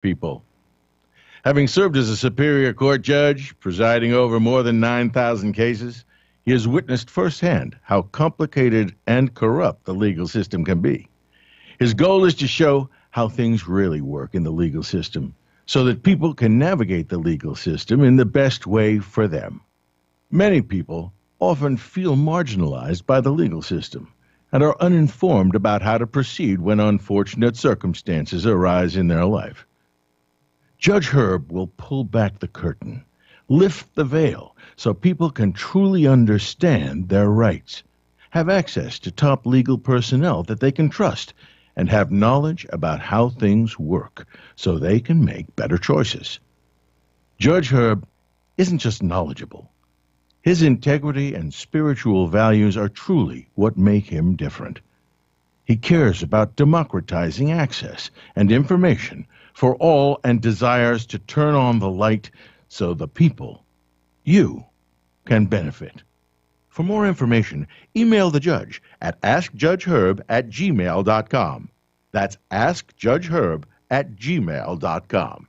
people. Having served as a Superior Court judge, presiding over more than 9,000 cases, he has witnessed firsthand how complicated and corrupt the legal system can be. His goal is to show how things really work in the legal system so that people can navigate the legal system in the best way for them. Many people often feel marginalized by the legal system and are uninformed about how to proceed when unfortunate circumstances arise in their life. Judge Herb will pull back the curtain, lift the veil, so people can truly understand their rights, have access to top legal personnel that they can trust, and have knowledge about how things work so they can make better choices. Judge Herb isn't just knowledgeable. His integrity and spiritual values are truly what make him different. He cares about democratizing access and information for all and desires to turn on the light so the people, you, can benefit. For more information, email the judge at askjudgeherb@gmail.com. That's askjudgeherb@gmail.com.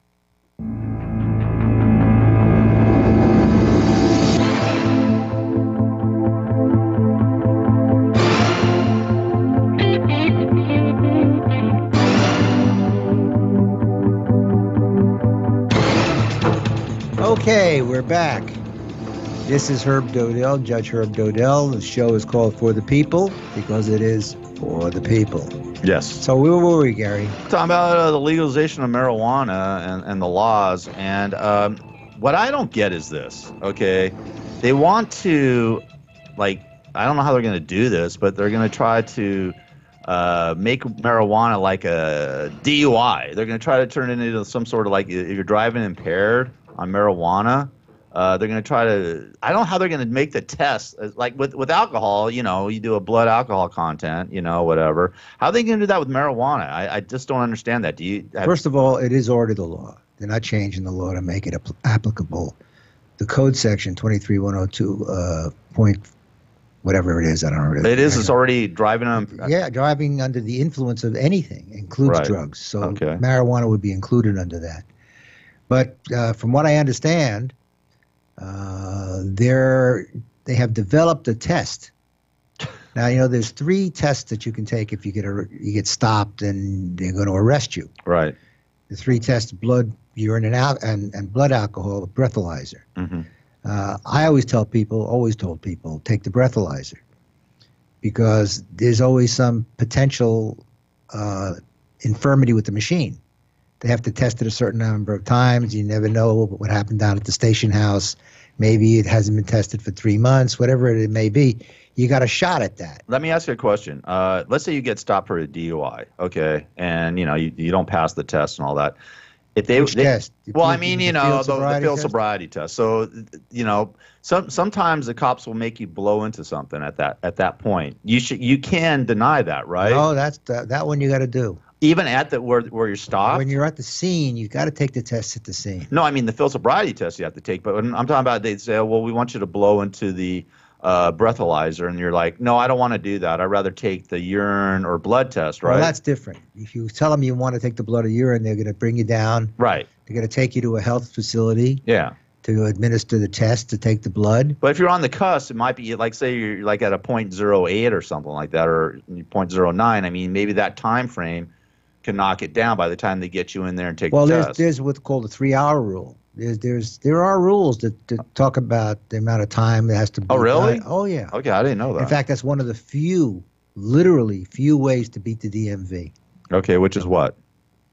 Okay, we're back. This is Herb Dodell, Judge Herb Dodell. The show is called For the People because it is for the people. Yes. So where were we, Gary? Talking about the legalization of marijuana and the laws. And what I don't get is this, okay? They want to, like, I don't know how they're going to do this, but they're going to try to make marijuana like a DUI. They're going to try to turn it into some sort of, like, if you're driving impaired on marijuana, they're going to try to, I don't know how they're going to make the test. Like with alcohol, you know, you do a blood alcohol content, you know, whatever. How are they going to do that with marijuana? I just don't understand that. First of all, it is already the law. They're not changing the law to make it applicable. The code section 23102 point whatever it is, I don't know. It's already driving on. Yeah, driving under the influence of anything includes drugs. So marijuana would be included under that. But from what I understand, they have developed a test. Now, you know, there's 3 tests that you can take if you get stopped and they're going to arrest you. Right. The 3 tests: blood, urine, and blood alcohol, breathalyzer. Mm-hmm. I always told people, take the breathalyzer because there's always some potential infirmity with the machine. They have to test it a certain number of times. You never know what happened down at the station house. Maybe it hasn't been tested for 3 months, whatever it may be. You got a shot at that. Let me ask you a question. Let's say you get stopped for a DUI, okay, and you know you don't pass the test and all that. Which test? Well, I mean, you know, the field sobriety test. So, you know, sometimes the cops will make you blow into something at that point. You can deny that, right? No, that's that one you got to do. Even at where you're stopped? When you're at the scene, you got to take the test at the scene. No, I mean the field sobriety test you have to take. But when I'm talking about, they say, well, we want you to blow into the breathalyzer, and you're like, no, I don't want to do that. I'd rather take the urine or blood test, right? Well, that's different. If you tell them you want to take the blood or urine, they're going to bring you down. Right. They're going to take you to a health facility. Yeah. To administer the test, to take the blood. But if you're on the cusp, it might be like, say you're like at a 0.08 or something like that, or 0.09. I mean, maybe that time frame can knock it down by the time they get you in there and take the test. Well, there's what's called a 3-hour rule. There are rules that talk about the amount of time that has to be. Oh, really? done. Oh, yeah. Okay, I didn't know that. In fact, that's one of the few ways to beat the DMV. Okay, which is what?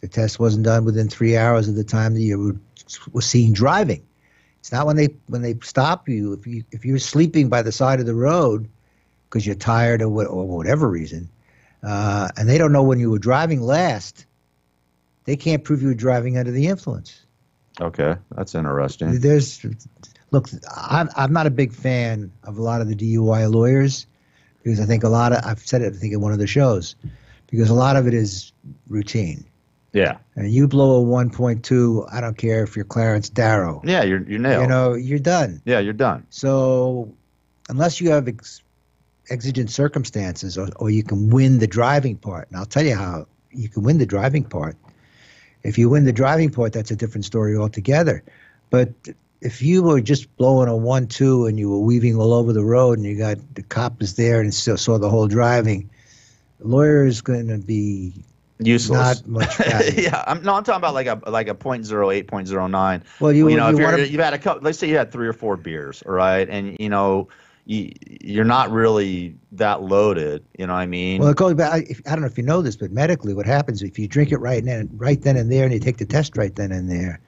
The test wasn't done within 3 hours of the time that you were seen driving. It's not when they stop you. If you're sleeping by the side of the road because you're tired or whatever reason, and they don't know when you were driving last, they can't prove you were driving under the influence. Okay, that's interesting. Look, I'm not a big fan of a lot of the DUI lawyers because I think I've said it, I think in one of the shows, because a lot of it is routine. Yeah. And you blow a 1.2, I don't care if you're Clarence Darrow. Yeah, you're nailed. You know, you're done. Yeah, you're done. So unless you have exigent circumstances or you can win the driving part, and I'll tell you how you can win the driving part, If you win the driving part, that's a different story altogether. But if you were just blowing a 1-2 and you were weaving all over the road and you got the cop is there and still saw the whole driving, the lawyer is going to be useless. Not much value. Yeah, I'm talking about like a .08, .09. Well, if you've had a couple, let's say you had 3 or 4 beers, all right, and you're not really that loaded. You know what I mean? Well, it goes back. I don't know if you know this, but medically, what happens if you drink it right then and there, and you take the test right then and there,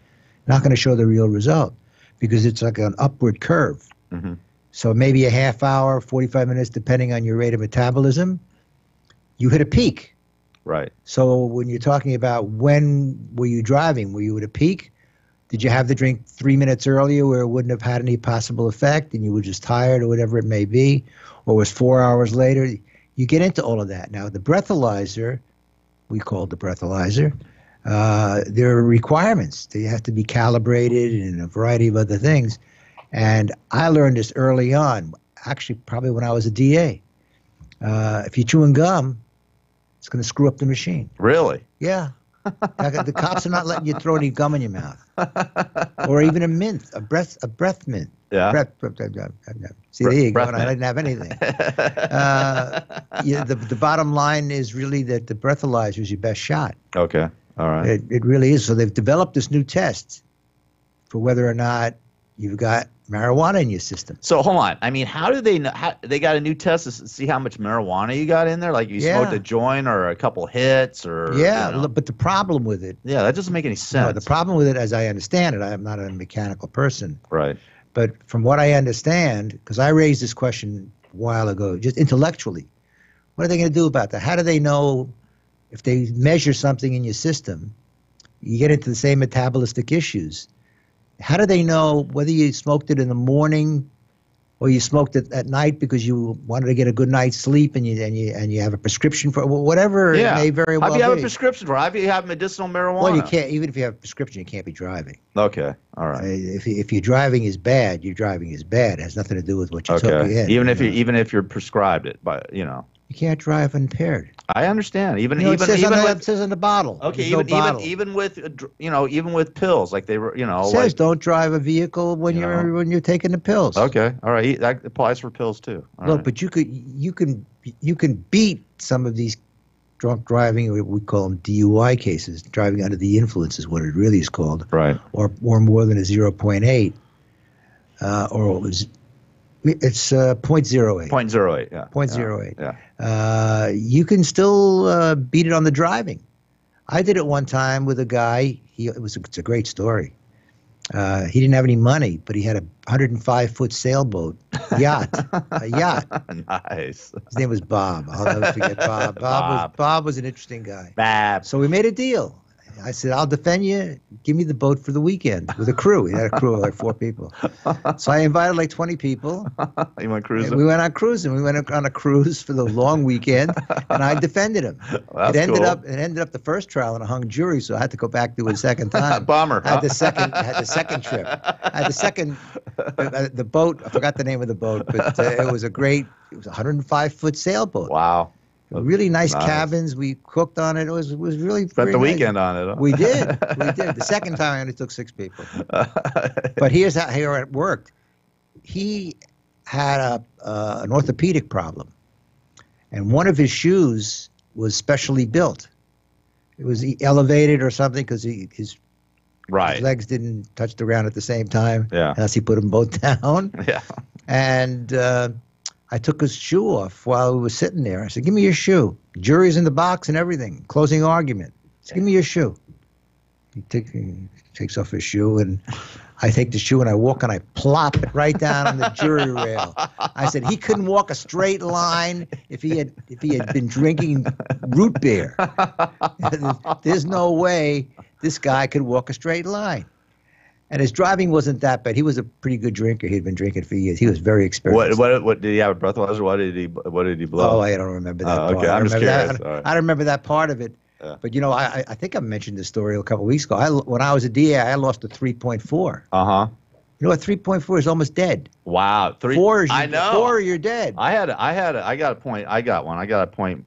not going to show the real result because it's like an upward curve. Mm-hmm. So maybe a half hour, 45 minutes, depending on your rate of metabolism, you hit a peak. Right. So when you're talking about when were you driving, were you at a peak? Did you have the drink 3 minutes earlier where it wouldn't have had any possible effect and you were just tired or whatever it may be? Or was 4 hours later? You get into all of that. Now, the breathalyzer, we call it the breathalyzer, there are requirements. They have to be calibrated and a variety of other things. And I learned this early on, actually probably when I was a DA. If you're chewing gum, it's going to screw up the machine. Really? Yeah. The cops are not letting you throw any gum in your mouth, or even a mint, a breath mint. Yeah. See, there you go. Breath And I didn't have anything. The bottom line is really that the breathalyzer is your best shot. Okay. All right. It really is. So they've developed this new test for whether or not you've got marijuana in your system. So hold on. I mean, how do they know? They got a new test to see how much marijuana you got in there? Like you smoked a joint or a couple hits or But the problem with it. Yeah, that doesn't make any sense. No, the problem with it, as I understand it, I am not a mechanical person. Right. But from what I understand, because I raised this question a while ago, just intellectually, what are they going to do about that? How do they know if they measure something in your system, you get into the same metabolistic issues? How do they know whether you smoked it in the morning or you smoked it at night because you wanted to get a good night's sleep and you have a prescription for whatever it may very well be? How do you have a prescription for? How do you have medicinal marijuana? Well, you can't. Even if you have a prescription, you can't be driving. Okay, all right. If your driving is bad, your driving is bad. It has nothing to do with what you took in. Even if you're prescribed it, but you can't drive impaired. I understand. It says on the bottle. Okay, even with pills, like they were, It says don't drive a vehicle when you're taking the pills. Okay, all right. That applies for pills too. Look, but you can beat some of these drunk driving, or we call them DUI cases, driving under the influence is what it really is called. Right. Or more than a 0.8, or it's 0.08. 0.08, yeah. 0.08. Yeah. You can still beat it on the driving. I did it one time with a guy. It's a great story. He didn't have any money, but he had a 105-foot sailboat yacht. A yacht. Nice. His name was Bob. I'll never forget Bob. Bob was an interesting guy. Bob. So we made a deal. I said, I'll defend you. Give me the boat for the weekend with a crew. He had a crew of like 4 people. So I invited like 20 people. You went cruising? We went on cruising. We went on a cruise for the long weekend, and I defended him. Well, it ended up the first trial in a hung jury, so I had to go back to it a second time. Bummer. I had the second trip. I had the second, the boat. I forgot the name of the boat, but it was a 105-foot sailboat. Wow. Really nice cabins. We cooked on it. It was really spent the weekend nice. On it. Huh? We did. The second time I only took 6 people. But here's how it worked. He had an orthopedic problem, and one of his shoes was specially built. It was elevated or something because his legs didn't touch the ground at the same time. Yeah. Unless he put them both down. Yeah. And I took his shoe off while we were sitting there. I said, give me your shoe. Jury's in the box and everything. Closing argument. I said, give me your shoe. He takes off his shoe, and I take the shoe and I walk and I plop it right down on the jury rail. I said, he couldn't walk a straight line if he had been drinking root beer. There's no way this guy could walk a straight line. And his driving wasn't that bad. He was a pretty good drinker. He'd been drinking for years. He was very experienced. What did he have a breathalyzer? What did he blow? Oh, I don't remember that part. Okay, I'm just curious. I don't remember that part of it. Yeah. But I think I mentioned this story a couple of weeks ago. When I was a DA, I lost a 3.4. Uh-huh. You know what? 3.4 is almost dead. Wow. 4 I know. 4, you're dead. I got a point. I got one. I got a .14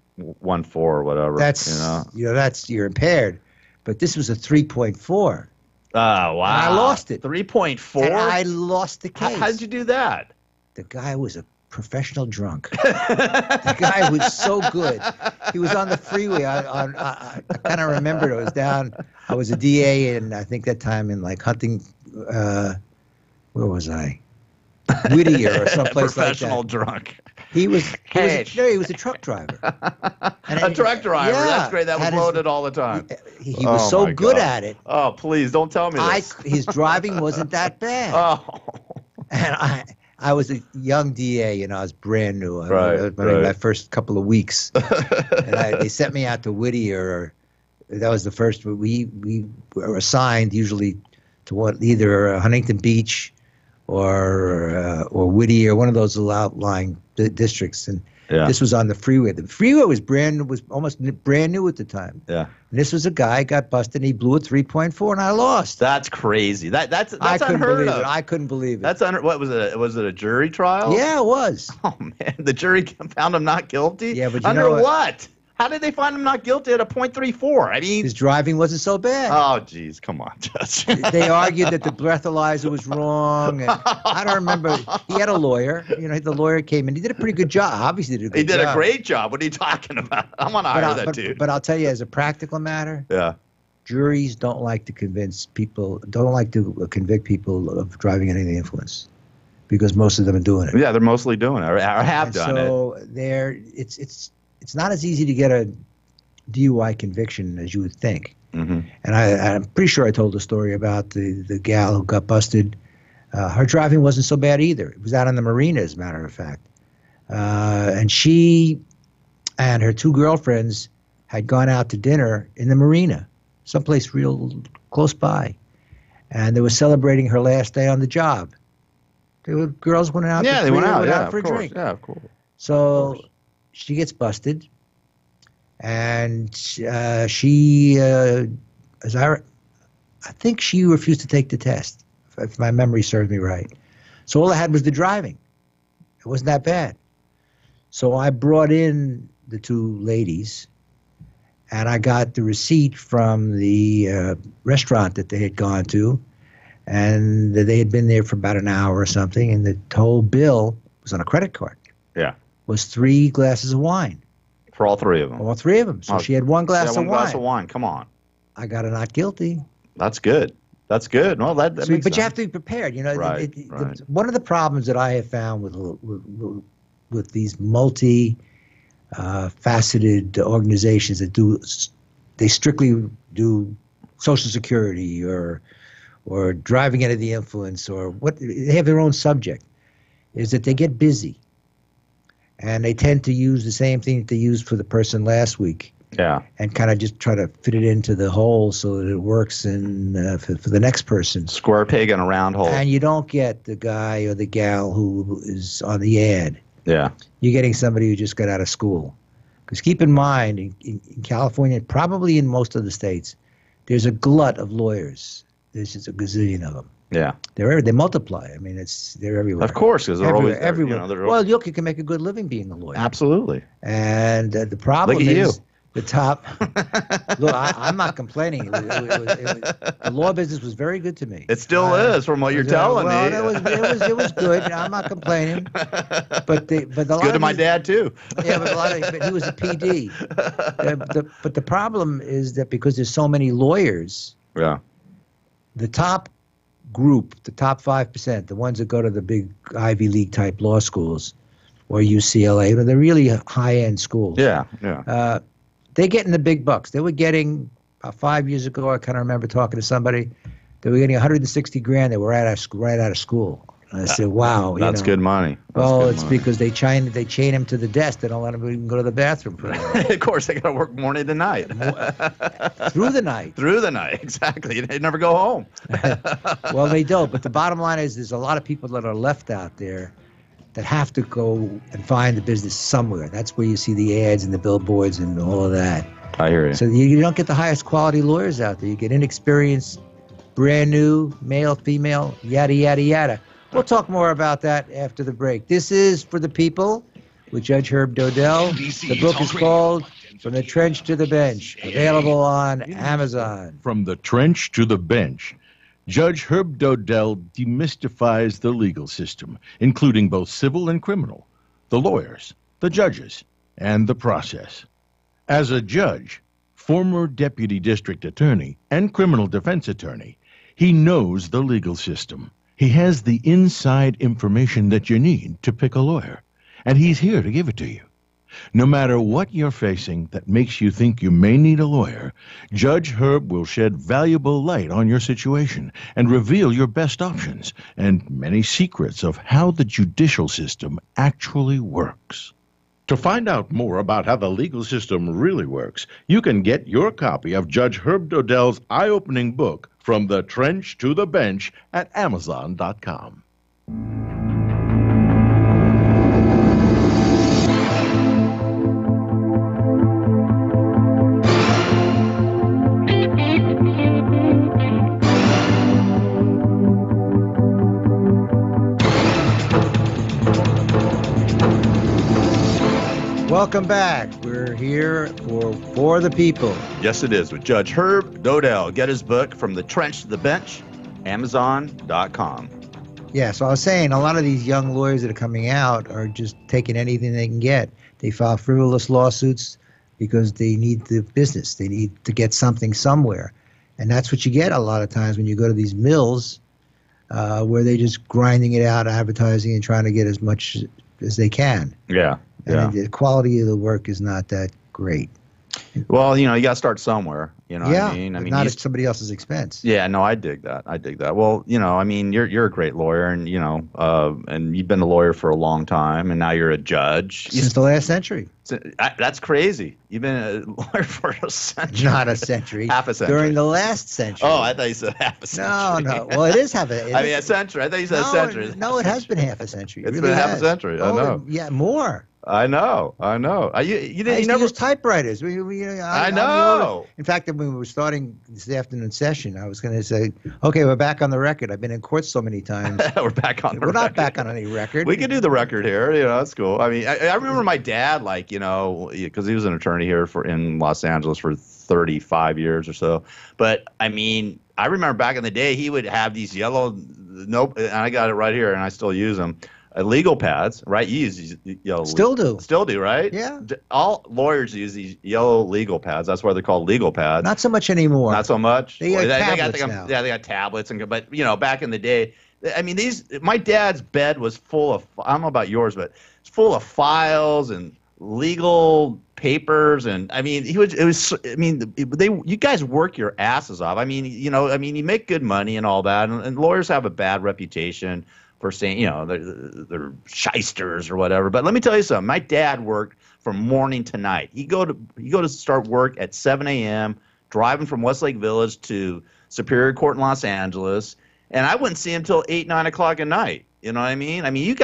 or whatever. That's you're impaired. but this was a 3.4. Oh, wow. And I lost it. 3.4? And I lost the case. How did you do that? The guy was a professional drunk. The guy was so good. He was on the freeway. I kind of remembered. I was a DA, and I think that time in like Hunting, where was I? Whittier or someplace like that. Professional drunk. He was a truck driver. A truck driver. Yeah, That's great. That was loaded all the time. He was so good at it. Oh, please don't tell me this. His driving wasn't that bad. Oh. And I was a young DA, I was brand new. Right. My first couple of weeks. And they sent me out to Whittier. That was the first. We were assigned usually to either Huntington Beach or Whittier, one of those outlying districts. And this was on the freeway. The freeway was almost brand new at the time. Yeah. And this was a guy got busted, and he blew a 3.4, and I lost. That's crazy. That's unheard of. I couldn't believe it. That's what was it? Was it a jury trial? Yeah, it was. Oh man, the jury found him not guilty. Yeah, but under what? How did they find him not guilty at a .34? I mean, his driving wasn't so bad. Oh, geez, come on, Judge. They argued that the breathalyzer was wrong. And I don't remember. He had a lawyer. The lawyer came in. He did a pretty good job. Obviously, he did a good job. He did a great job. What are you talking about? I want to hire that dude. But I'll tell you, as a practical matter, juries don't like to convict people of driving under the influence, because most of them are doing it. Yeah, they're mostly doing it or have done it. So it's not as easy to get a DUI conviction as you would think. Mm-hmm. And I'm pretty sure I told the story about the gal who got busted. Her driving wasn't so bad either. It was out on the marina, as a matter of fact. And she and her two girlfriends had gone out to dinner in the marina, someplace real close by. And they were celebrating her last day on the job. Girls went out. Yeah, they went out. For a drink. Yeah, of course. So she gets busted, and she, I think she refused to take the test, if my memory serves me right. So all I had was the driving. It wasn't that bad. So I brought in the two ladies, and I got the receipt from the restaurant that they had gone to, and they had been there for about an hour or something, and the whole bill was on a credit card. Yeah. Was 3 glasses of wine. For all three of them? All three of them. So she had one glass of wine. One glass of wine. Come on. I got her not guilty. That's good. That's good. Well, that makes sense. But you have to be prepared. Right. One of the problems that I have found with these multi-faceted organizations that they strictly do Social Security or driving under the influence, or they have their own subject, is that they get busy. And they tend to use the same thing that they used for the person last week. Yeah. And kind of just try to fit it into the hole so that it works for the next person. Square peg in a round hole. And you don't get the guy or the gal who is on the ad. Yeah. You're getting somebody who just got out of school. Because keep in mind, in California, probably in most of the states, there's a glut of lawyers. There's just a gazillion of them. Yeah. They multiply. I mean, they're everywhere. Of course, because they're always everywhere. Well, you can make a good living being a lawyer. Absolutely. And the problem is the top. Look, I'm not complaining. The law business was very good to me. It still is, from what you're telling me. Well, it was good. I'm not complaining. But it's good to my dad too. Yeah, but he was a PD. But the problem is that because there's so many lawyers. Yeah. The top group, the top 5%, the ones that go to the big Ivy League type law schools or UCLA, they're really high-end schools. Yeah. They're getting the big bucks. They were getting, about 5 years ago, I kind of remember talking to somebody, they were getting $160,000. They were right out of school. And I said, wow. That's good money. Because they chain him to the desk. They don't let him even go to the bathroom. Of course, they got to work morning to night. Through the night. Through the night, exactly. They never go home. Well, they don't. But the bottom line is there's a lot of people that are left out there that have to go and find the business somewhere. That's where you see the ads and the billboards and all of that. I hear you. So you don't get the highest quality lawyers out there. You get inexperienced, brand new, male, female, yada, yada, yada. We'll talk more about that after the break. This is For the People with Judge Herb Dodell. The book is called From the Trench to the Bench, available on Amazon. From the Trench to the Bench, Judge Herb Dodell demystifies the legal system, including both civil and criminal, the lawyers, the judges, and the process. As a judge, former deputy district attorney, and criminal defense attorney, he knows the legal system. He has the inside information that you need to pick a lawyer, and he's here to give it to you. No matter what you're facing that makes you think you may need a lawyer, Judge Herb will shed valuable light on your situation and reveal your best options and many secrets of how the judicial system actually works. To find out more about how the legal system really works, you can get your copy of Judge Herb Dodell's eye-opening book, From the Trench to the Bench, at Amazon.com. Welcome back. We're here for the people. Yes, it is, with Judge Herb Dodell. Get his book, From the Trench to the Bench, Amazon.com. Yeah, so I was saying a lot of these young lawyers that are coming out are just taking anything they can get. They file frivolous lawsuits because they need the business. They need to get something somewhere. And that's what you get a lot of times when you go to these mills where they're just grinding it out, advertising and trying to get as much as they can. Yeah. And the quality of the work is not that great. Well, you got to start somewhere. What I mean? Not at somebody else's expense. Yeah, no, I dig that. Well, you're a great lawyer, and and you've been a lawyer for a long time, and now you're a judge since the last century. That's crazy. You've been a lawyer for a century. Not a century. Half a century. During the last century. Oh, I thought you said half a century. No. Well, it is half a. A century. I thought you said a century. No, it has been half a century. It's been half a century. I know. Yeah, more. I know. You never use typewriters. I know. In fact, when we were starting this afternoon session, I was going to say, "Okay, we're back on the record." I've been in court so many times. We're back on. We're not back on any record. We can do the record here. That's cool. I mean, I remember my dad, because he was an attorney here in Los Angeles for 35 years or so. But I mean, I remember back in the day, he would have these yellow and I got it right here, and I still use them. Legal pads, right? You use these yellow. Still do, right? Yeah. All lawyers use these yellow legal pads. That's why they're called legal pads. Not so much anymore. Not so much. They got tablets now. Yeah, they got tablets but back in the day, I mean, my dad's bed was full of. I don't know about yours, but it's full of files and legal papers, and I mean, you guys work your asses off. I mean, you make good money and all that, and lawyers have a bad reputation for saying, they're shysters or whatever. But let me tell you something. My dad worked from morning to night. He go to start work at 7 a.m., driving from Westlake Village to Superior Court in Los Angeles, and I wouldn't see him till 8, 9 o'clock at night. You know what I mean? I mean, you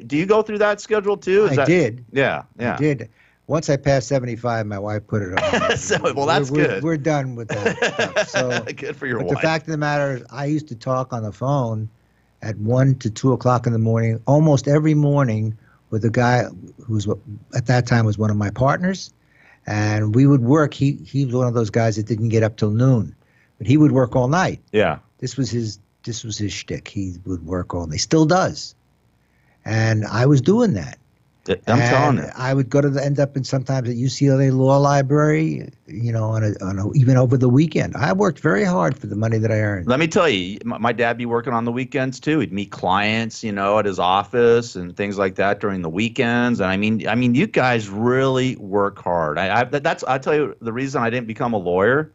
do you go through that schedule too? I did. Yeah. I did. Once I passed 75, my wife put it on. Well, that's good. We're done with that stuff. So good for your wife. The fact of the matter is, I used to talk on the phone at 1 to 2 o'clock in the morning, almost every morning, with a guy who's at that time was one of my partners, and we would work. He was one of those guys that didn't get up till noon, but he would work all night. Yeah, this was his shtick. He would work all night. Still does, and I was doing that. I'm telling you. I would end up in sometimes at UCLA Law Library, even over the weekend. I worked very hard for the money that I earned. Let me tell you, my dad be working on the weekends too. He'd meet clients, at his office and things like that during the weekends. And I mean, you guys really work hard. I tell you the reason I didn't become a lawyer,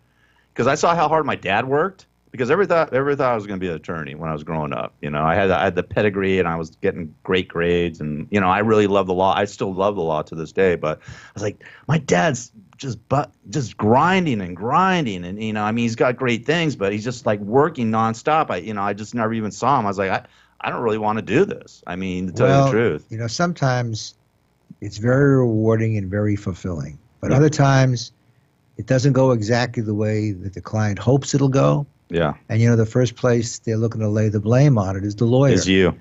because I saw how hard my dad worked. Because I thought I was going to be an attorney when I was growing up. I had the pedigree, and I was getting great grades, and I really love the law. I still love the law to this day. But I was like, my dad's just grinding, and he's got great things, but he's just like working nonstop. I just never even saw him. I was like, I don't really want to do this. I mean, to tell you the truth. Sometimes it's very rewarding and very fulfilling, but other times it doesn't go exactly the way that the client hopes it'll go. Yeah. And the first place they're looking to lay the blame on it is the lawyer. Is you.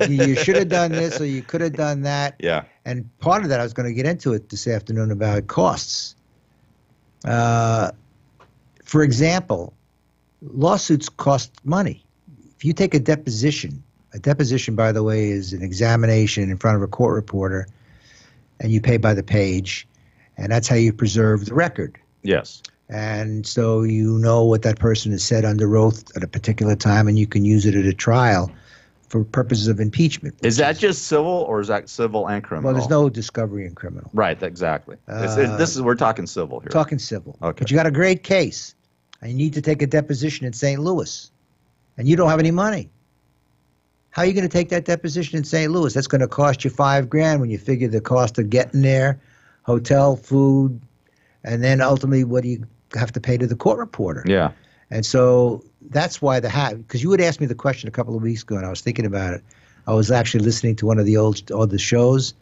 You should have done this, or you could have done that. Yeah. And part of that, I was going to get into it this afternoon about costs. For example, lawsuits cost money. If you take a deposition, by the way, is an examination in front of a court reporter, and you pay by the page, and that's how you preserve the record. Yes. And so you know what that person has said under oath at a particular time, and you can use it at a trial for purposes of impeachment. Is that just civil, or is that civil and criminal? Well, there's no discovery in criminal. Right, exactly. We're talking civil here. Talking civil. Okay. But you got a great case, and you need to take a deposition in St. Louis, and you don't have any money. How are you going to take that deposition in St. Louis? That's going to cost you $5,000 when you figure the cost of getting there, hotel, food, and then ultimately what do you have to pay to the court reporter? Yeah. And so that's why because you had asked me the question a couple of weeks ago, and I was thinking about it. I was actually listening to one of the older shows,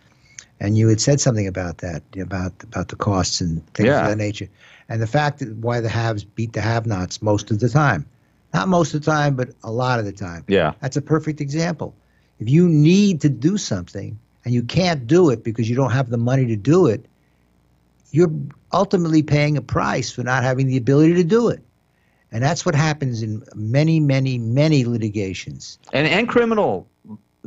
and you had said something about that, about the costs and things of that nature, and the fact that why the haves beat the have-nots most of the time. Not most of the time, but a lot of the time. Yeah. That's a perfect example. If you need to do something and you can't do it because you don't have the money to do it, you're ultimately paying a price for not having the ability to do it. And that's what happens in many, many, many litigations. And criminal,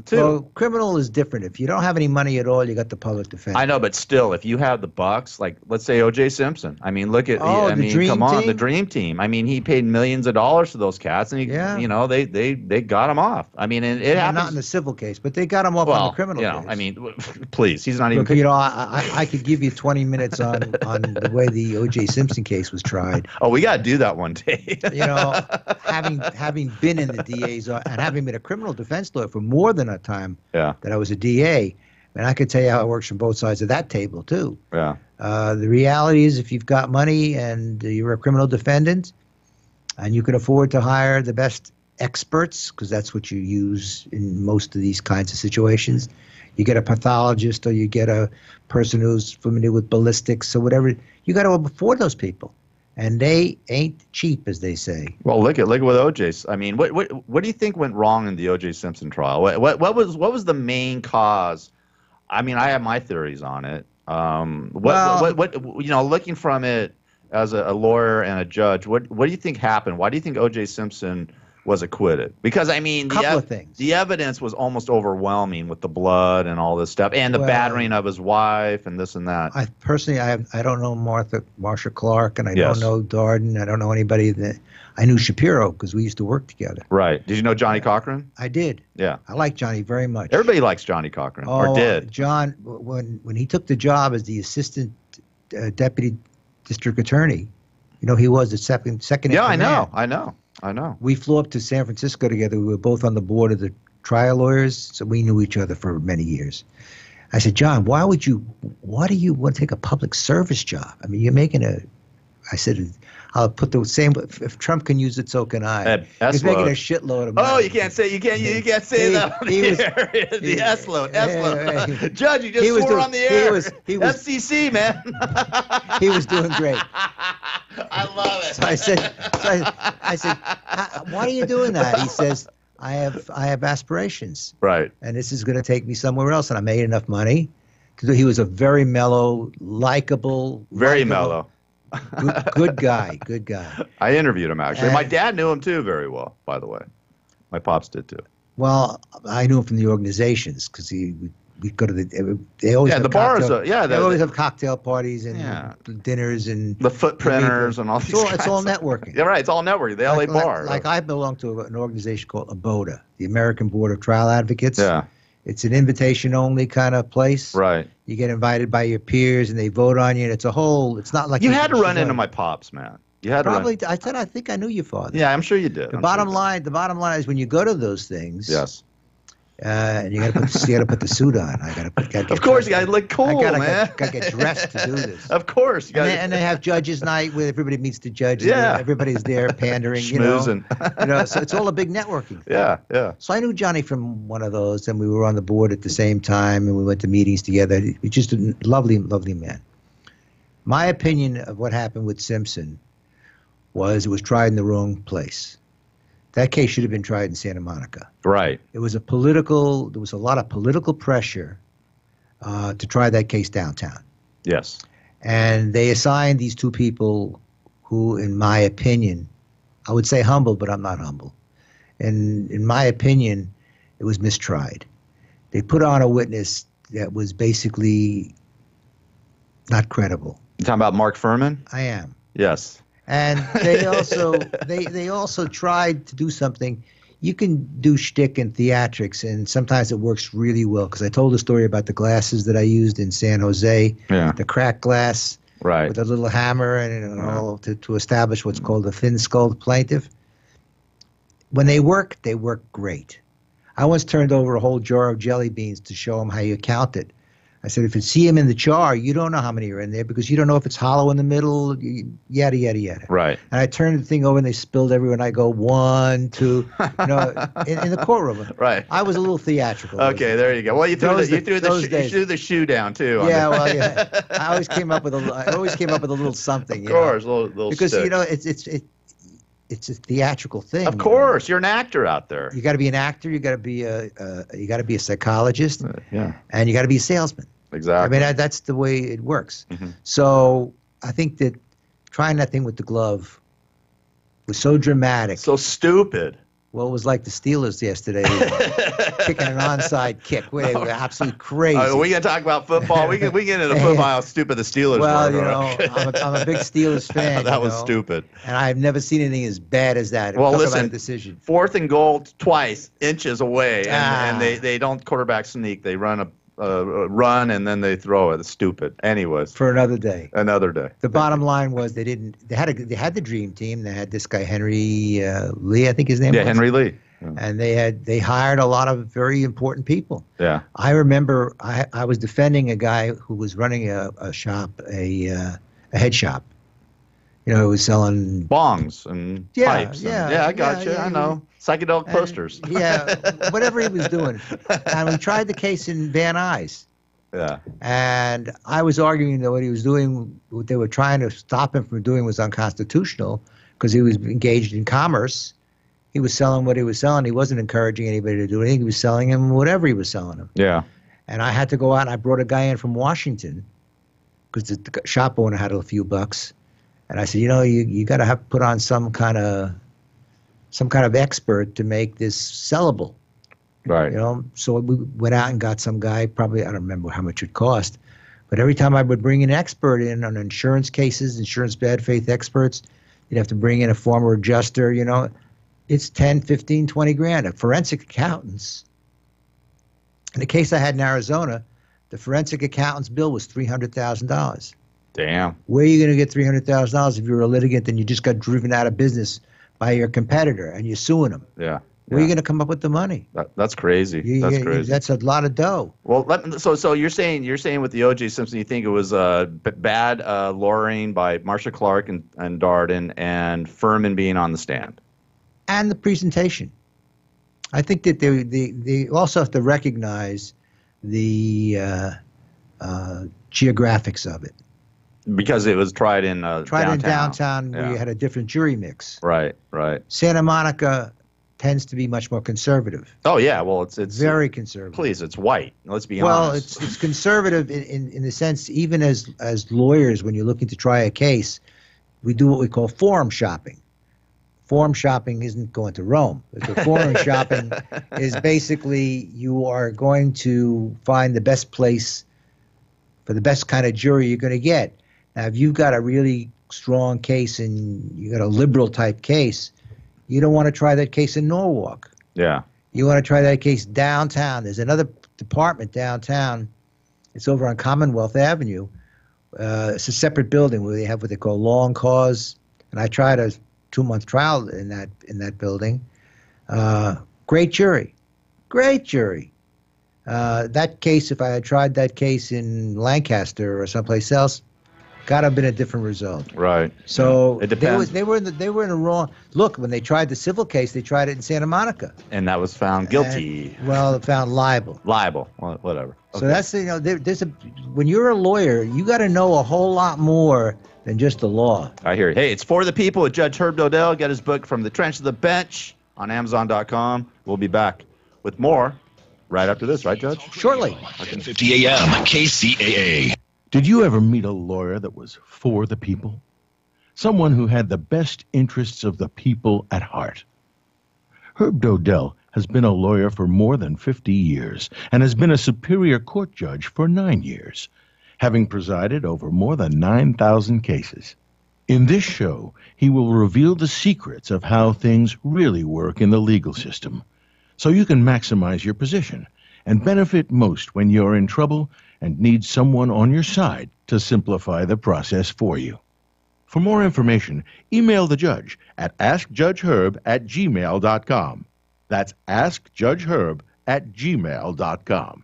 too. Well, criminal is different. If you don't have any money at all, you got the public defender. I know, but still, if you have the bucks, like let's say O.J. Simpson. I mean, look at. Dream come on, Team? the Dream Team. I mean, he paid millions of dollars to those cats, and they got him off. I mean, and it happens. Not in the civil case, but they got him off on the criminal case. I mean, please, he's not even. Look, I could give you 20 minutes on the way the O.J. Simpson case was tried. Oh, we got to do that one day. Having been in the DA's and having been a criminal defense lawyer for more than a time. Yeah. That I was a DA, and I could tell you how it works from both sides of that table too. Yeah. The reality is, if you've got money and you're a criminal defendant, and you can afford to hire the best experts, because that's what you use in most of these kinds of situations, you get a pathologist or you get a person who's familiar with ballistics or whatever. You got to afford those people, and they ain't cheap, as they say. Well, look at what O.J.'s. I mean, what do you think went wrong in the O.J. Simpson trial? What was the main cause? I mean, I have my theories on it. Looking from it as a lawyer and a judge, what do you think happened? Why do you think O.J. Simpson was acquitted? Because I mean, couple of things. The evidence was almost overwhelming with the blood and all this stuff, and the battering of his wife and this and that. I personally, I don't know Marsha Clark, and I don't know Darden. I don't know anybody that. I knew Shapiro because we used to work together. Right. Did you know Johnny Cochran? I did. Yeah. I like Johnny very much. Everybody likes Johnny Cochran, or did. John, when he took the job as the assistant deputy district attorney, he was the second. Yeah, I know. We flew up to San Francisco together. We were both on the board of the trial lawyers, so we knew each other for many years. I said, John, why do you want to take a public service job? I mean, I said, I'll put the same. If Trump can use it, so can I. He's making a shitload of money. Oh, you can't say that on the air. The S-load. Judge, you just swore on the air. He was FCC, man. He was doing great. I love it. So I said, why are you doing that? He says, I have aspirations. Right. And this is going to take me somewhere else. And I made enough money. He was a very mellow, likable. Very mellow. Good guy. I interviewed him, actually. My dad knew him, too, very well, by the way. My pops did, too. Well, I knew him from the organizations because we go to they always have the bars. They always have cocktail parties and dinners and the footprinters and all these. It's all networking. Yeah, right. It's all networking. The LA bar. Like I belong to an organization called ABOTA, the American Board of Trial Advocates. Yeah. It's an invitation-only kind of place. Right. You get invited by your peers, and they vote on you. And it's not like you had to run into my pops, man. You had probably. I think I knew your father. Yeah, I'm sure you did. The bottom line is when you go to those things. Yes. And you got to put the suit on. Of course, you got to look cool, man. Got to get dressed to do this. Of course, and they have judges' night where everybody meets the judge. Yeah, everybody's there pandering. Schmoozing. So it's all a big networking thing. Yeah. So I knew Johnny from one of those, and we were on the board at the same time, and we went to meetings together. He's just a lovely, lovely man. My opinion of what happened with Simpson was it was tried in the wrong place. That case should have been tried in Santa Monica. Right. There was a lot of political pressure to try that case downtown. Yes. And they assigned these two people who, in my opinion, I would say humble, but I'm not humble. And in my opinion, it was mistried. They put on a witness that was basically not credible. You talking about Mark Furman? I am. Yes. And they also they also tried to do something. You can do shtick and theatrics, and sometimes it works really well. Because I told a story about the glasses that I used in San Jose, Yeah. the cracked glass Right. with a little hammer and all to establish what's called a thin-skulled plaintiff. When they work great. I once turned over a whole jar of jelly beans to show them how you count it. I said, if you see them in the jar, you don't know how many are in there because you don't know if it's hollow in the middle, yada, yada, yada. Right. And I turned the thing over and they spilled everywhere. And I go, 1, 2, in the courtroom. Right. I was a little theatrical. Okay, there you go. Well, you threw the shoe down too. Yeah, well, yeah. I always came up with a little something. Of course, little because stick. it's a theatrical thing. Of course, you're an actor out there. You got to be an actor. You got to be a psychologist. Yeah. And you got to be a salesman. Exactly. I mean, that's the way it works. Mm-hmm. So I think that trying that thing with the glove was so dramatic. So stupid. Well, it was like the Steelers yesterday, kicking an onside kick. They were absolutely crazy. Are we going to talk about football? We get into football, how stupid the Steelers well, were. I'm a big Steelers fan. That was stupid. And I've never seen anything as bad as that. Well, Talk listen, about a decision. 4th and goal twice, inches away, and they don't quarterback sneak. They run a run and then they throw it. It's stupid. Anyways. For another day. Another day. The bottom line was they had the dream team. They had this guy Henry Lee, I think his name was. Yeah, Henry Lee. Yeah. And they hired a lot of very important people. Yeah. I remember I was defending a guy who was running a shop, a head shop. He was selling bongs and pipes. I got you. I know. Psychedelic posters. Whatever he was doing. And we tried the case in Van Nuys. Yeah. And I was arguing that what he was doing, what they were trying to stop him from doing was unconstitutional because he was engaged in commerce. He was selling what he was selling. He wasn't encouraging anybody to do anything. He was selling him whatever he was selling him. Yeah. And I had to go out and I brought a guy in from Washington because the shop owner had a few bucks. And I said, you got to have put on some kind of expert to make this sellable. Right. So we went out and got some guy, probably, I don't remember how much it cost, but every time I would bring an expert in on insurance cases, insurance bad faith experts, you'd have to bring in a former adjuster, it's 10, 15, 20 grand. Forensic accountants, in the case I had in Arizona, the forensic accountant's bill was $300,000. Damn. Where are you going to get $300,000 if you're a litigant and you just got driven out of business by your competitor and you're suing them? Yeah. Where are you going to come up with the money? That's crazy. That's crazy. That's a lot of dough. Well, so you're saying with the O.J. Simpson, you think it was bad lawyering by Marcia Clark and Darden and Furman being on the stand, and the presentation. I think that they also have to recognize the geographics of it. Because it was tried in downtown where you had a different jury mix. Right. Santa Monica tends to be much more conservative. Oh yeah, well it's very conservative. Please, it's white. Let's be honest. Well, it's conservative in the sense, even as lawyers, when you're looking to try a case, we do what we call forum shopping. Forum shopping isn't going to Rome. The forum shopping is basically you are going to find the best place for the best kind of jury you're going to get. Now, if you've got a really strong case and you got a liberal type case, you don't want to try that case in Norwalk. Yeah. You want to try that case downtown. There's another department downtown. It's over on Commonwealth Avenue. It's a separate building where they have what they call long cause. And I tried a 2-month trial in that building. Great jury. That case, if I had tried that case in Lancaster or someplace else, got to have been a different result. Right. So it depends. They were in the wrong. Look, when they tried the civil case, they tried it in Santa Monica, and that was found guilty. Found liable. Well, whatever. So that's when you're a lawyer, you got to know a whole lot more than just the law. I hear you. Hey, it's For the People with Judge Herb Dodell. Get his book From the Trench to the Bench on Amazon.com. We'll be back with more right after this, right, Judge? Shortly. 1050 AM, KCAA. Did you ever meet a lawyer that was for the people? Someone who had the best interests of the people at heart? Herb Dodell has been a lawyer for more than 50 years and has been a Superior Court judge for 9 years, having presided over more than 9,000 cases. In this show, he will reveal the secrets of how things really work in the legal system, so you can maximize your position and benefit most when you're in trouble and need someone on your side to simplify the process for you. For more information, email the judge at askjudgeherb@gmail.com. That's askjudgeherb@gmail.com.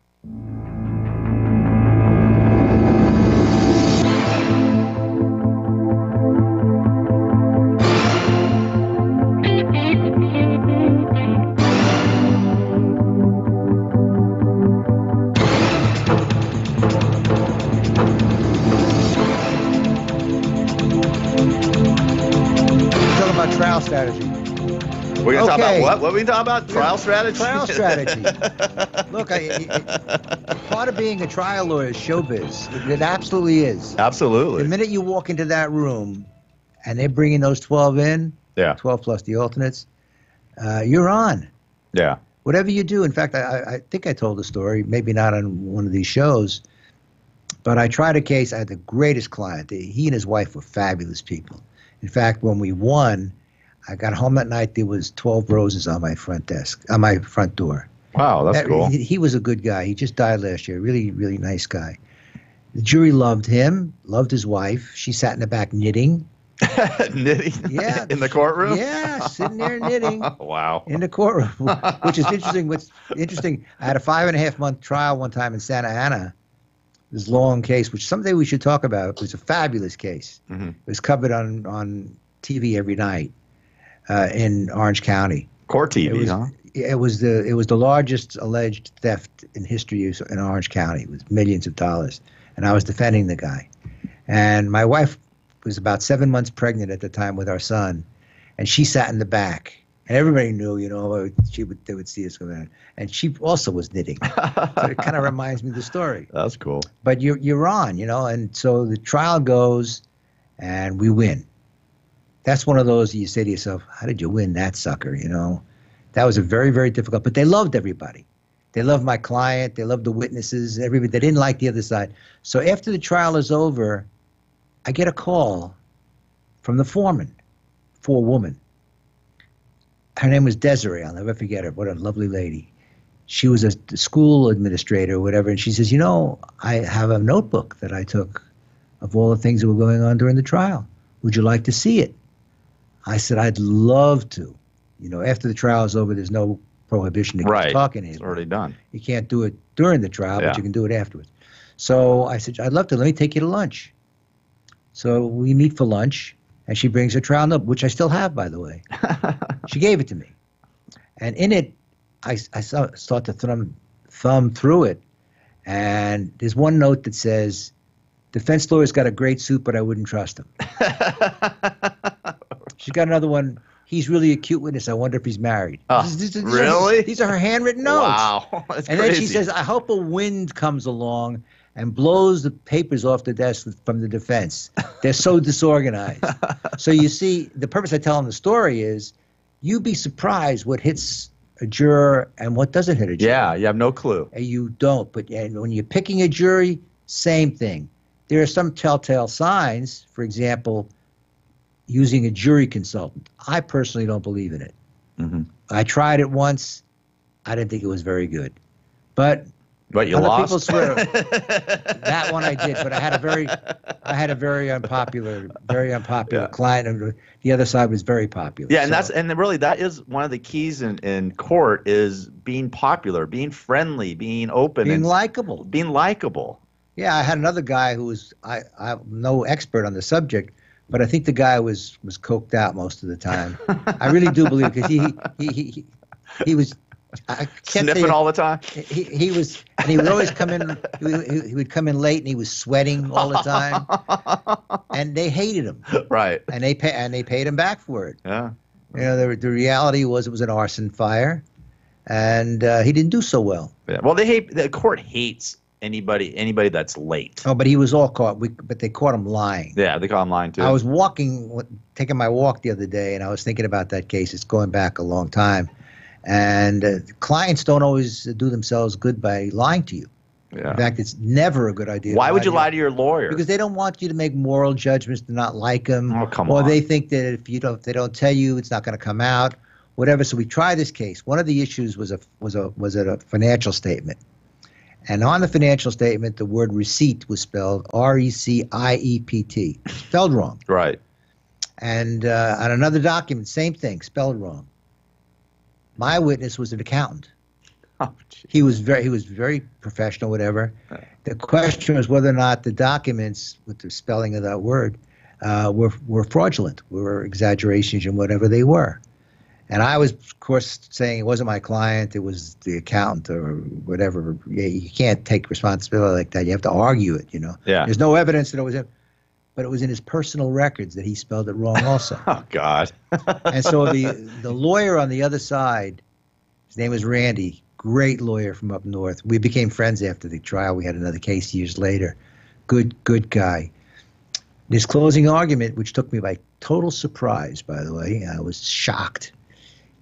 Trial strategy. We're going to talk about what? What are we talking about? Trial strategy? Trial strategy. Look, part of being a trial lawyer is showbiz. It absolutely is. Absolutely. The minute you walk into that room and they're bringing those 12 in, 12 plus the alternates, you're on. Yeah. Whatever you do. In fact, I think I told the story, maybe not on one of these shows, but I tried a case. I had the greatest client. He and his wife were fabulous people. In fact, when we won, I got home that night, there was 12 roses on my front desk, on my front door. Wow, that's cool. He was a good guy. He just died last year. Really, really nice guy. The jury loved him, loved his wife. She sat in the back knitting. Knitting? Yeah. In the courtroom? Yeah, sitting there knitting. Wow. In the courtroom, which is interesting. What's interesting, I had a 5.5-month trial one time in Santa Ana. This long case, which someday we should talk about. It was a fabulous case. Mm-hmm. It was covered on TV every night in Orange County. Court TV, huh? It was the largest alleged theft in history in Orange County. It was millions of dollars, and I was defending the guy. And my wife was about 7 months pregnant at the time with our son, and she sat in the back. And everybody knew, they would see us go in. And she also was knitting. So it kind of reminds me of the story. That's cool. But you're on, and so the trial goes, and we win. That's one of those you say to yourself, how did you win that sucker, That was a very, very difficult, but they loved everybody. They loved my client. They loved the witnesses, everybody. They didn't like the other side. So after the trial is over, I get a call from the foreman, woman. Her name was Desiree. I'll never forget her. What a lovely lady. She was a school administrator or whatever, and she says, I have a notebook that I took of all the things that were going on during the trial. Would you like to see it? I said, I'd love to. After the trial is over, there's no prohibition against talking to you. It's already done. You can't do it during the trial, but you can do it afterwards. So I said, I'd love to. Let me take you to lunch. So we meet for lunch. And she brings her trial notebook, which I still have, by the way. She gave it to me. And in it, I start to thumb through it. And there's one note that says, defense lawyer's got a great suit, but I wouldn't trust him. She's got another one. He's really a cute witness. I wonder if he's married. Really? These are her handwritten notes. Wow. That's and crazy. Then she says, I hope a wind comes along and blows the papers off the desk from the defense. They're so disorganized. So you see, the purpose of telling the story is you'd be surprised what hits a juror and what doesn't hit a juror. Yeah, you have no clue. And you don't. But when you're picking a jury, same thing. There are some telltale signs, for example, using a jury consultant. I personally don't believe in it. Mm-hmm. I tried it once. I didn't think it was very good. But you other lost. People swear that one I did, but I had a very unpopular client, and the other side was very popular. Yeah, and really that is one of the keys in court is being popular, being friendly, being open, being likable. Being likable. Yeah, I had another guy who was I'm no expert on the subject, but I think the guy was coked out most of the time. I really do believe because he was I can't Sniffing say all the time. he was, and he would always come in. He would come in late, and he was sweating all the time, and they hated him, Right. and they paid him back for it. Yeah. You know, the reality was it was an arson fire, and he didn't do so well. Yeah. Well, the court hates anybody that's late. Oh, but he was all caught. But they caught him lying. Yeah, they call him lying too. I was taking my walk the other day, and I was thinking about that case. It's going back a long time, and clients don't always do themselves good by lying to you. Yeah. In fact, it's never a good idea. Why would you lie to your lawyer? Because they don't want you to make moral judgments to not like them. Oh, come or on. they think that if they don't tell you, it's not going to come out. Whatever. So we try this case. One of the issues was a financial statement, and on the financial statement, the word receipt was spelled R-E-C-I-E-P-T, spelled wrong. Right. And on another document, same thing, spelled wrong. My witness was an accountant. Oh, He was very professional, whatever. The question was whether or not the documents with the spelling of that word were fraudulent, were exaggerations and whatever they were. And I was, of course, saying it wasn't my client, it was the accountant or whatever. Yeah, you can't take responsibility like that. You have to argue it, you know. Yeah. There's no evidence that it was him. But it was in his personal records that he spelled it wrong also. Oh, God. And so the lawyer on the other side, his name was Randy, great lawyer from up north. We became friends after the trial. We had another case years later. Good guy. His closing argument, which took me by total surprise, by the way, I was shocked.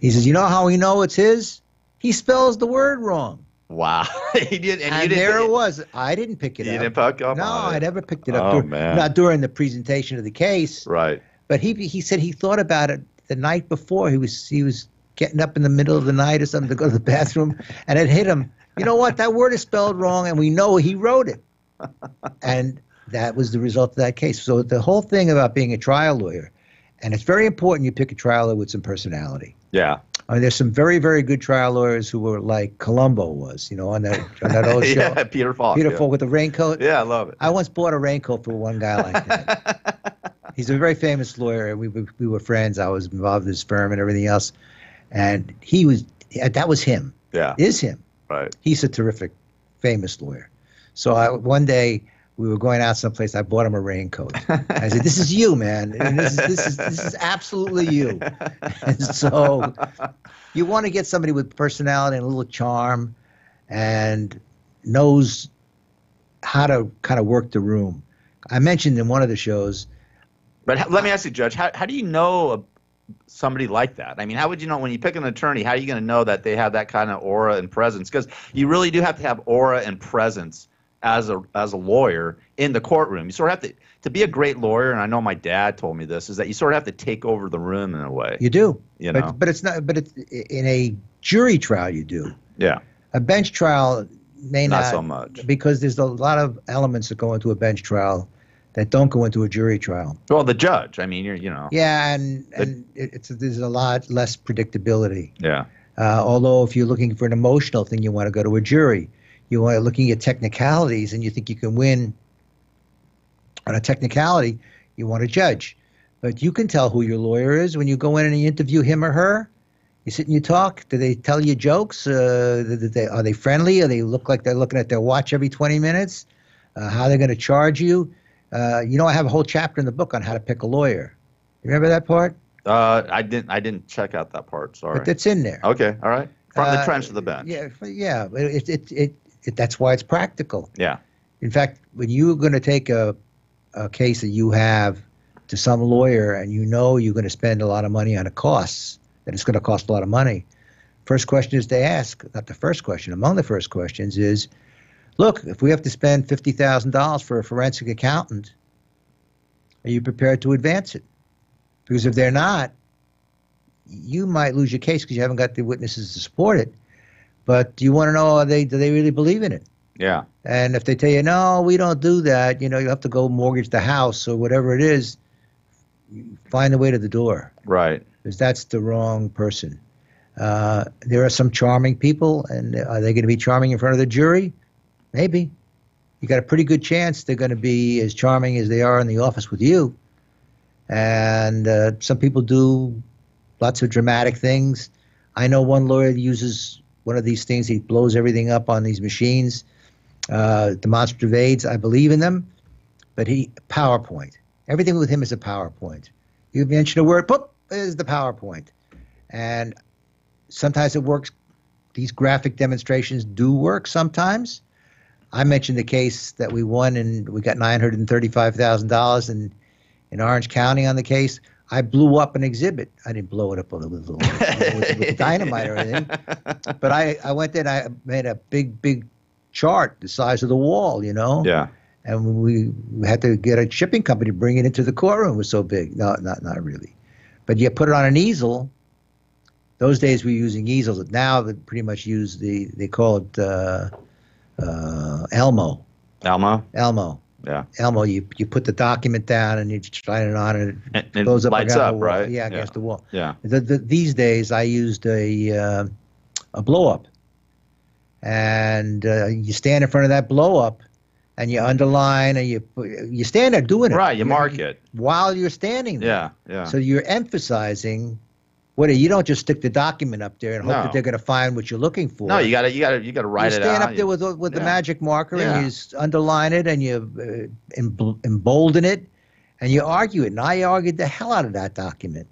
He says, you know how we know it's his? He spells the word wrong. Wow. He did, and you didn't. There it was. I didn't pick it up. You didn't pick up No, on it? I never picked it up. Oh, man. Not during the presentation of the case. Right. But he said he thought about it the night before. He was getting up in the middle of the night or something to go to the bathroom, and it hit him. You know what? That word is spelled wrong, and we know he wrote it. And that was the result of that case. So the whole thing about being a trial lawyer, and it's very important you pick a trial lawyer with some personality. Yeah. I mean, there's some very, very good trial lawyers who were like Columbo was, you know, on that old show. Yeah, Peter Falk. Peter yeah. Falk with a raincoat. Yeah, I love it. I once bought a raincoat for one guy like that. He's a very famous lawyer, and we were friends. I was involved in his firm and everything else. And that was him. Yeah. Is him. Right. He's a terrific, famous lawyer. So one day we were going out someplace. I bought him a raincoat. I said, "This is you, man. And this is absolutely you." And so you want to get somebody with personality and a little charm, and knows how to kind of work the room. I mentioned in one of the shows. But let me ask you, Judge, how do you know somebody like that? I mean, how would you know when you pick an attorney? How are you going to know that they have that kind of aura and presence? Because you really do have to have aura and presence as a lawyer in the courtroom. You sort of have to be a great lawyer. And I know my dad told me this, is that you sort of have to take over the room in a way. You do, you know. But it's not. But it's in a jury trial. You do. Yeah. A bench trial may not so much, because there's a lot of elements that go into a bench trial that don't go into a jury trial. Well, the judge. I mean, you know. Yeah, and there's a lot less predictability. Yeah. Although if you're looking for an emotional thing, you want to go to a jury. You are looking at technicalities, and you think you can win on a technicality, you want to judge. But you can tell who your lawyer is when you go in and you interview him or her. You sit and you talk. Do they tell you jokes? Are they friendly? Or they look like they're looking at their watch every 20 minutes? How they're going to charge you? You know, I have a whole chapter in the book on how to pick a lawyer. You remember that part? I didn't check out that part. Sorry. But it's in there. Okay. All right. From the trench to the bench. Yeah. That's why it's practical. Yeah. In fact, when you're going to take a case that you have to some lawyer and you know you're going to spend a lot of money on the costs, that it's going to cost a lot of money, first question is to ask, not the first question, among the first questions is, look, if we have to spend $50,000 for a forensic accountant, are you prepared to advance it? Because if they're not, you might lose your case because you haven't got the witnesses to support it. But do you want to know, do they really believe in it? Yeah. And if they tell you, no, we don't do that, you know, you have to go mortgage the house or whatever it is, find the way to the door. Right. Because that's the wrong person. There are some charming people, and are they going to be charming in front of the jury? Maybe. You got a pretty good chance they're going to be as charming as they are in the office with you. And some people do lots of dramatic things. I know one lawyer uses one of these things. He blows everything up on these machines. Demonstrative aids, I believe in them, but PowerPoint. Everything with him is a PowerPoint. You mention a word, boop, is the PowerPoint. And sometimes it works. These graphic demonstrations do work sometimes. I mentioned the case that we won, and we got $935,000 in Orange County on the case. I blew up an exhibit. I didn't blow it up with dynamite or anything. But I went there and I made a big chart the size of the wall, Yeah. And we had to get a shipping company to bring it into the courtroom. It was so big. No, not really. But you put it on an easel. Those days we were using easels. Now they pretty much use they call it Elmo. Elmo. Yeah. Elmo, you put the document down and you shine it on and it goes up lights against up, the wall. right? Yeah, against the wall. Yeah. These days I used a blow up. And you stand in front of that blow up and you underline and you stand there doing it. Right, you mark it. While you're standing there. Yeah. So you're emphasizing you don't just stick the document up there and hope that they're going to find what you're looking for. No, you got to write it out. You stand up there with the magic marker and you underline it and you embolden it and you argue it. And I argued the hell out of that document.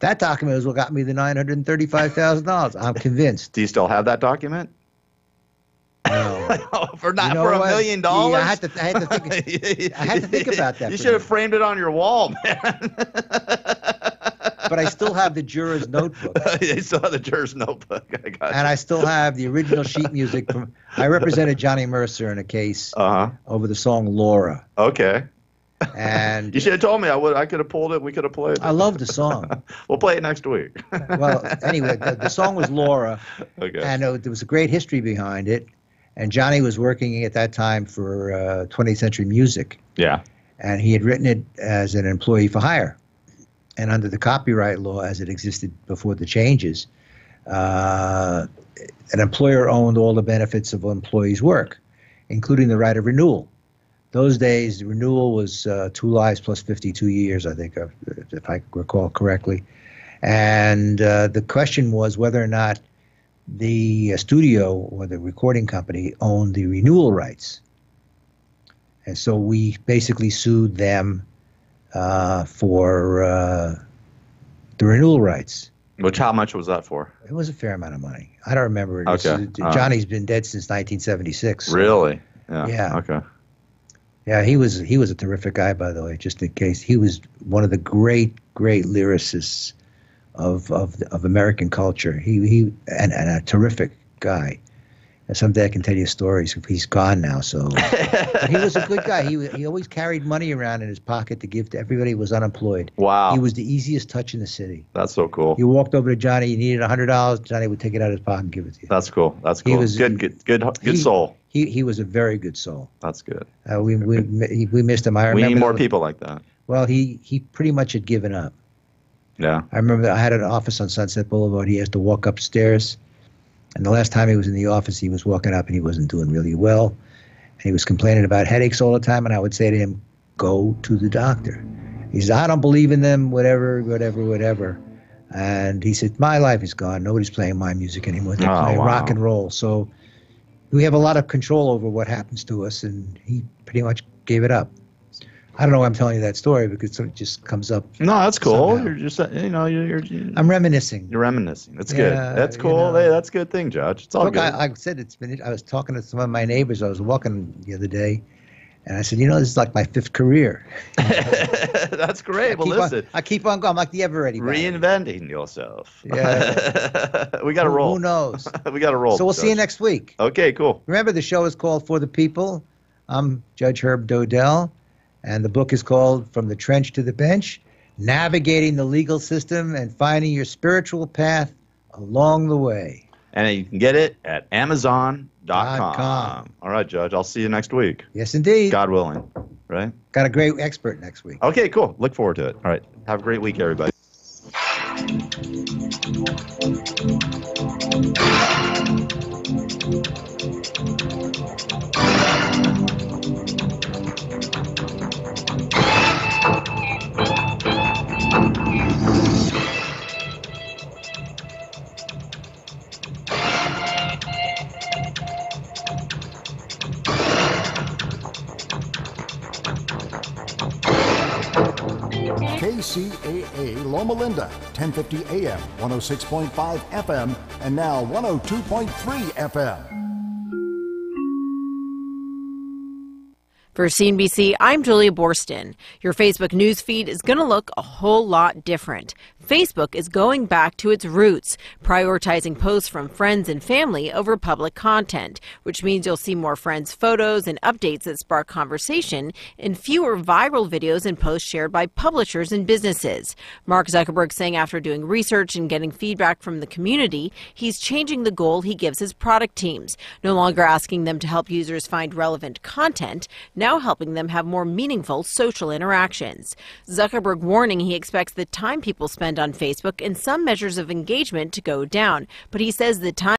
That document is what got me the $935,000. I'm convinced. Do you still have that document? No. For $1 million? Yeah, I had to think about that. You should have framed it on your wall, man. But I still have the juror's notebook. You still have the juror's notebook. I got you. And I still have the original sheet music. I represented Johnny Mercer in a case over the song Laura. Okay. And you should have told me. I could have pulled it. We could have played it. I love the song. We'll play it next week. Well, anyway, the song was Laura. Okay. And there was a great history behind it. And Johnny was working at that time for 20th Century Music. Yeah. And he had written it as an employee for hire. And under the copyright law as it existed before the changes, an employer owned all the benefits of an employee's work, including the right of renewal. Those days, the renewal was 2 lives plus 52 years, I think, if I recall correctly. And the question was whether or not the studio or the recording company owned the renewal rights. And so we basically sued them for the renewal rights. Which, how much was that for? It was a fair amount of money. I don't remember it. Okay. Johnny's been dead since 1976. Really? Yeah. Okay. Yeah, he was a terrific guy, by the way, just in case. He was one of the great lyricists of American culture. He and a terrific guy. And someday I can tell you stories. He's gone now, so. But he was a good guy. He always carried money around in his pocket to give to everybody who was unemployed. Wow. He was the easiest touch in the city. That's so cool. You walked over to Johnny, you needed $100, Johnny would take it out of his pocket and give it to you. That's cool. That's cool. He was good soul. He was a very good soul. That's good. We missed him. I remember we need more people like that. Well, he pretty much had given up. Yeah. I remember I had an office on Sunset Boulevard. He has to walk upstairs. And the last time he was in the office, he was walking up and he wasn't doing really well. And he was complaining about headaches all the time. And I would say to him, go to the doctor. He said, I don't believe in them, whatever. And he said, my life is gone. Nobody's playing my music anymore. They're playing rock and roll. So we have a lot of control over what happens to us. And he pretty much gave it up. I don't know why I'm telling you that story because it just comes up. No, that's cool. Somehow. You're just, you're I'm reminiscing. You're reminiscing. That's good. That's cool. Hey, that's a good thing, Judge. It's all Look, good. I said I was talking to some of my neighbors. I was walking the other day, and I said, this is like my 5th career. That's great. Well, listen. I keep on going. I'm like the ever-ready. Reinventing yourself. Yeah. We got to roll. Who knows? We got to roll. So we'll see you next week. Okay, cool. Remember, the show is called For the People. I'm Judge Herb Dodell. And the book is called From the Trench to the Bench, Navigating the Legal System and Finding Your Spiritual Path Along the Way. And you can get it at Amazon.com. All right, Judge. I'll see you next week. Yes, indeed. God willing. Right? Got a great expert next week. Okay, cool. Look forward to it. All right. Have a great week, everybody. KCAA Loma Linda, 1050 AM, 106.5 FM, and now 102.3 FM. For CNBC, I'm Julia Borston. Your Facebook news feed is going to look a whole lot different. Facebook is going back to its roots, prioritizing posts from friends and family over public content, which means you'll see more friends' photos and updates that spark conversation and fewer viral videos and posts shared by publishers and businesses. Mark Zuckerberg saying after doing research and getting feedback from the community, he's changing the goal he gives his product teams, no longer asking them to help users find relevant content, now helping them have more meaningful social interactions. Zuckerberg warning he expects the time people spend on Facebook and some measures of engagement to go down, but he says the time